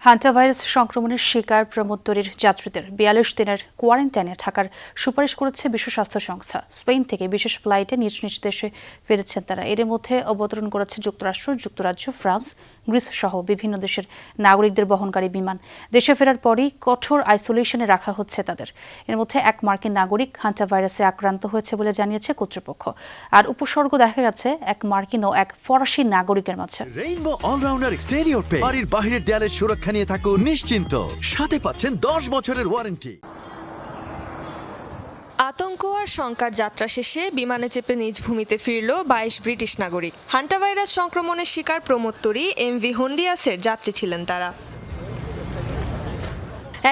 Hanta virus সংক্রমণের শিকার প্রমোত্তরীর যাত্রীদের ৪২ দিনের কোয়ারেন্টাইনে থাকার সুপারিশ করেছে বিশ্ব স্বাস্থ্য সংস্থা। স্পেন থেকে বিশেষ ফ্লাইটে নিজ নিজ দেশে ফিরেছেন তারা। এর মধ্যে অবতরণ করেছে যুক্তরাষ্ট্র, যুক্তরাজ্য, ফ্রান্স, গ্রিস সহ বিভিন্ন দেশের নাগরিকদের বহনকারী বিমান। দেশে ফেরার পরই কঠোর আইসোলেশনে রাখা হচ্ছে তাদের। এর মধ্যে এক মার্কিন নাগরিক হান্টা ভাইরাসে আক্রান্ত হয়েছে বলে জানিয়েছে কর্তৃপক্ষ। আর উপসর্গ দেখা গেছে এক মার্কিন ও এক ফরাসি নাগরিকের মাঝে। রেইনবো অলরাউন্ডার এক্সটেরিয়র পেইন্ট বাড়ির বাহিরের দেয়ালের সুরক্ষা নিয়ে থাকুন নিশ্চিন্ত, সাথে পাচ্ছেন 10 বছরের ওয়ারেন্টি। আতঙ্ক আর শঙ্কার যাত্রা শেষে বিমানে চেপে নিজ ভূমিতে ফিরল 22 ব্রিটিশ নাগরিক। হান্টা ভাইরাস সংক্রমণের শিকার প্রমোত্তরী এমভি হন্ডিয়াসের যাত্রী ছিলেন তারা।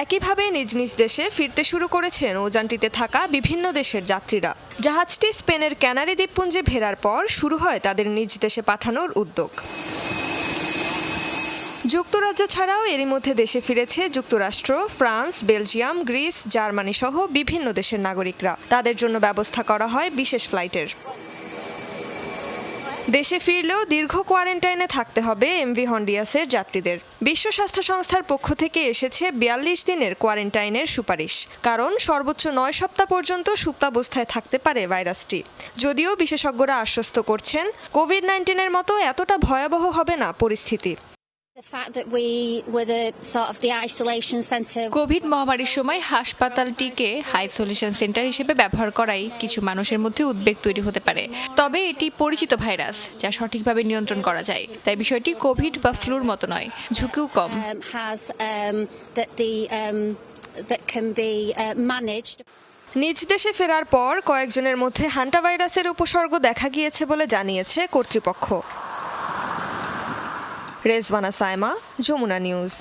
একইভাবে নিজ নিজ দেশে ফিরতে শুরু করেছেন উজানটিতে থাকা বিভিন্ন দেশের যাত্রীরা। জাহাজটি স্পেনের ক্যানারি দ্বীপপুঞ্জে ফেরার পর শুরু হয় তাদের নিজ দেশে পাঠানোর উদ্যোগ। যুক্তরাজ্য ছাড়াও এরই মধ্যে দেশে ফিরেছে যুক্তরাষ্ট্র, ফ্রান্স, বেলজিয়াম, গ্রিস, জার্মানি সহ বিভিন্ন দেশের নাগরিকরা। তাদের জন্য ব্যবস্থা করা হয় বিশেষ ফ্লাইটের। দেশে ফিরলেও দীর্ঘ কোয়ারেন্টাইনে থাকতে হবে এমভি হন্ডিয়াসের যাত্রীদের। বিশ্ব স্বাস্থ্য সংস্থার পক্ষ থেকে এসেছে ৪২ দিনের কোয়ারেন্টাইনের সুপারিশ। কারণ সর্বোচ্চ ৯ সপ্তাহ পর্যন্ত সুপ্তাবস্থায় থাকতে পারে ভাইরাসটি। যদিও বিশেষজ্ঞরা আশ্বস্ত করছেন, কোভিড-১৯-এর মতো এতটা ভয়াবহ হবে না পরিস্থিতি। কোভিড মহামারীর সময় হাসপাতালটিকে আইসোলেশন সেন্টার হিসেবে ব্যবহার করাই কিছু মানুষের মধ্যে উদ্বেগ তৈরি হতে পারে। তবে এটি পরিচিত ভাইরাস, যা সঠিকভাবে নিয়ন্ত্রণ করা যায়। তাই বিষয়টি কোভিড বা ফ্লুর মতো নয়, ঝুঁকিও কম। নিজ দেশে ফেরার পর কয়েকজনের মধ্যে হান্টা ভাইরাসের উপসর্গ দেখা গিয়েছে বলে জানিয়েছে কর্তৃপক্ষ। রেজওয়ানা সাইমা, যমুনা নিউজ।